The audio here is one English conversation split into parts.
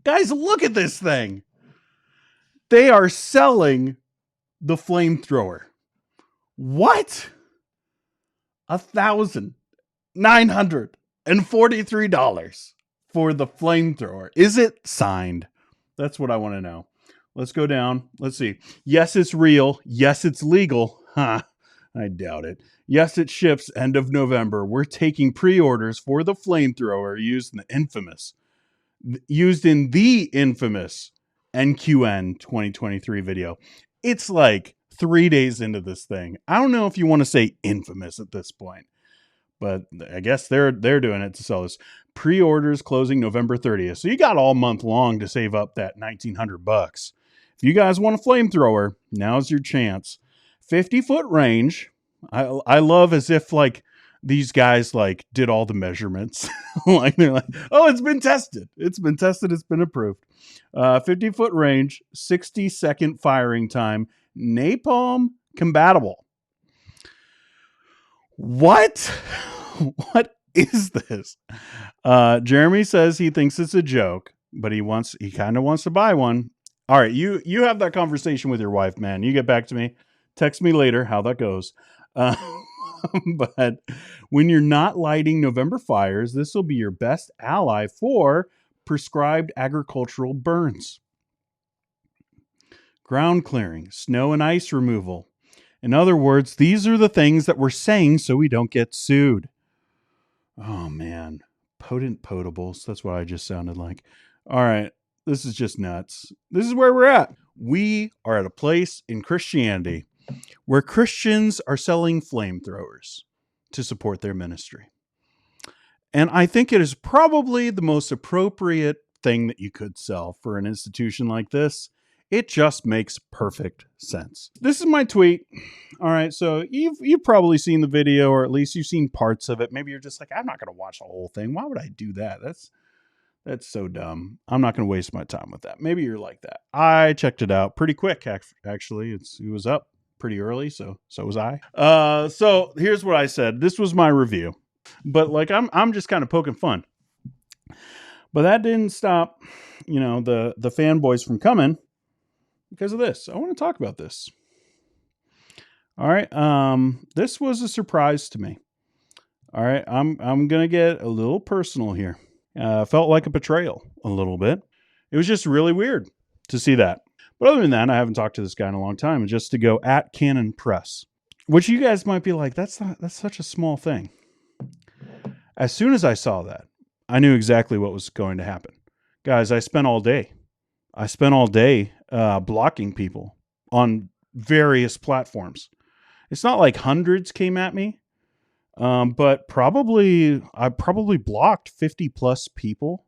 Guys, look at this thing. They are selling the flamethrower. What? $1,943 for the flamethrower. Is it signed? That's what I want to know. Let's go down. Let's see. Yes, it's real. Yes, it's legal. Huh. I doubt it. Yes, it ships end of November. We're taking pre-orders for the flamethrower used in the infamous NQN 2023 video. It's like 3 days into this thing. I don't know if you want to say infamous at this point, but I guess they're doing it to sell this. Pre-orders closing November 30th. So you got all month long to save up that $1,900. If you guys want a flamethrower, now's your chance. 50-foot range. I love as if like these guys like did all the measurements. Like they're like, oh, it's been tested. It's been tested. It's been approved. 50-foot range, 60-second firing time, napalm compatible. What? What is this? Jeremy says he thinks it's a joke, but he kind of wants to buy one. All right, you have that conversation with your wife, man. You get back to me. Text me later how that goes. But when you're not lighting November fires, this will be your best ally for prescribed agricultural burns. Ground clearing, snow and ice removal. In other words, these are the things that we're saying so we don't get sued. Oh, man. Potent potables. That's what I just sounded like. All right. This is just nuts. This is where we're at. We are at a place in Christianity where Christians are selling flamethrowers to support their ministry. And I think it is probably the most appropriate thing that you could sell for an institution like this. It just makes perfect sense. This is my tweet. All right, so you've probably seen the video, or at least you've seen parts of it. Maybe you're just like, I'm not going to watch the whole thing. Why would I do that? That's so dumb. I'm not going to waste my time with that. Maybe you're like that. I checked it out pretty quick, actually. It was up pretty early, so was I. So here's what I said. This was my review, but like I'm just kind of poking fun. But that didn't stop, the fanboys from coming because of this. I want to talk about this. All right, this was a surprise to me. All right, I'm gonna get a little personal here. Felt like a betrayal a little bit. It was just really weird to see that. But other than that, I haven't talked to this guy in a long time. And just to go at Canon Press, which you guys might be like, that's such a small thing. As soon as I saw that, I knew exactly what was going to happen. Guys, I spent all day blocking people on various platforms. It's not like hundreds came at me, but I probably blocked 50 plus people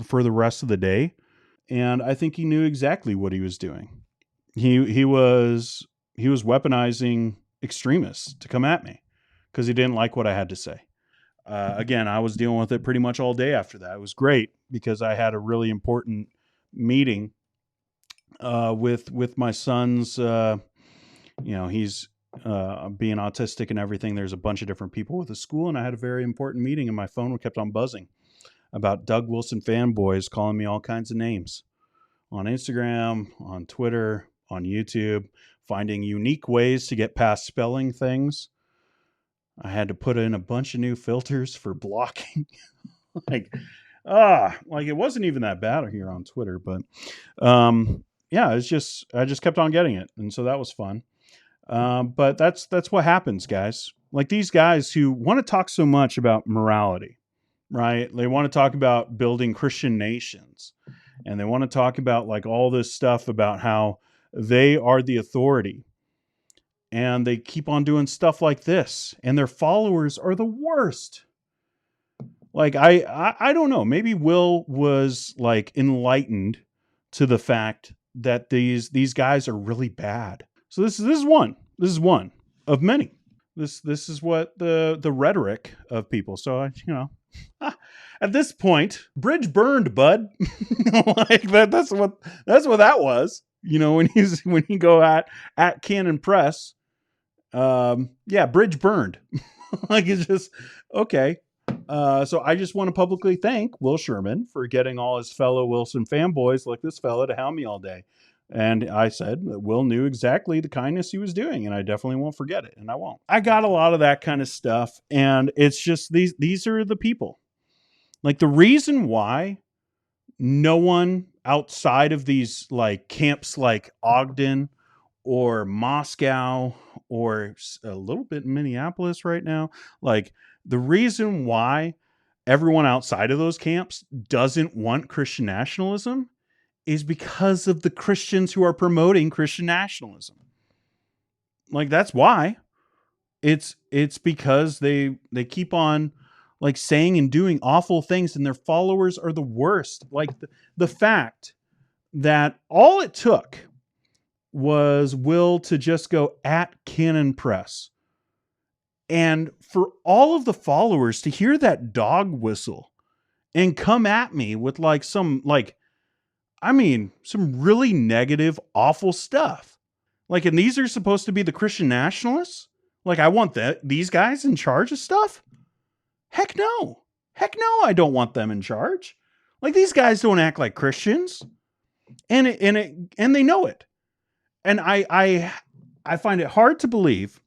for the rest of the day. And I think he knew exactly what he was doing. He was weaponizing extremists to come at me because he didn't like what I had to say. Again, I was dealing with it pretty much all day after that. It was great because I had a really important meeting with my son's. He's being autistic and everything. There's a bunch of different people with the school, and I had a very important meeting, and my phone kept on buzzing about Doug Wilson fanboys calling me all kinds of names on Instagram, on Twitter, on YouTube, finding unique ways to get past spelling things. I had to put in a bunch of new filters for blocking. like it wasn't even that bad here on Twitter, but I just kept on getting it. And so that was fun. But that's what happens, guys. Like these guys who want to talk so much about morality, right? They want to talk about building Christian nations, and they want to talk about like all this stuff about how they are the authority, and they keep on doing stuff like this, and their followers are the worst. Like I don't know, maybe Will was like enlightened to the fact that these guys are really bad. So this is one of many. This is what the rhetoric of people. So at this point, bridge burned, bud. Like that's what that was. When you go at Canon Press, bridge burned. Like it's just okay. So I just want to publicly thank Will Sherman for getting all his fellow Wilson fanboys like this fella to hound me all day. And I said that Will knew exactly the kindness he was doing, and I definitely won't forget it, and I won't. I got a lot of that kind of stuff, and it's just these are the people. Like, the reason why no one outside of these like camps like Ogden or Moscow or a little bit in Minneapolis right now, like, the reason why everyone outside of those camps doesn't want Christian nationalism is because of the Christians who are promoting Christian nationalism. Like, that's why. It's because they keep on like saying and doing awful things, and their followers are the worst. Like, the fact that all it took was Will to just go at Canon Press, and for all of the followers to hear that dog whistle and come at me with like some some really negative, awful stuff. Like, and these are supposed to be the Christian nationalists? Like, I want these guys in charge of stuff? Heck no. Heck no, I don't want them in charge. Like, these guys don't act like Christians. And they know it. And I find it hard to believe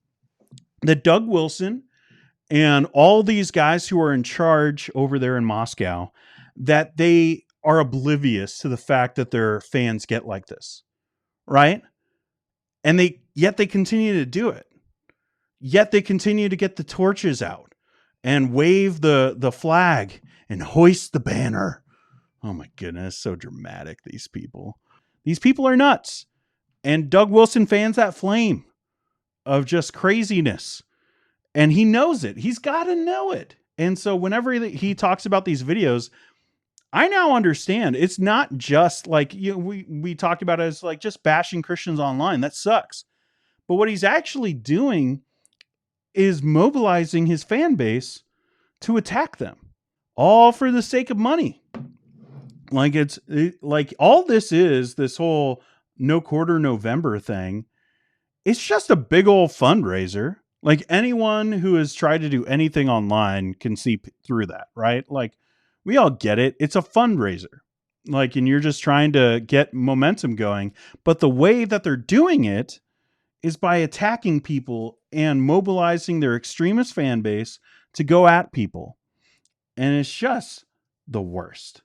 that Doug Wilson and all these guys who are in charge over there in Moscow, that they are oblivious to the fact that their fans get like this, right? And yet they continue to do it. Yet they continue to get the torches out and wave the flag and hoist the banner. Oh my goodness, so dramatic, these people. These people are nuts. And Doug Wilson fans that flame of just craziness. And he knows it. He's got to know it. And so whenever he talks about these videos, I now understand it's not just like, we talked about it as like just bashing Christians online. That sucks. But what he's actually doing is mobilizing his fan base to attack them, all for the sake of money. Like, like all this whole No Quarter November thing, it's just a big old fundraiser. Like, anyone who has tried to do anything online can see through that, right? Like, we all get it. It's a fundraiser. Like, and you're just trying to get momentum going. But the way that they're doing it is by attacking people and mobilizing their extremist fan base to go at people. And it's just the worst.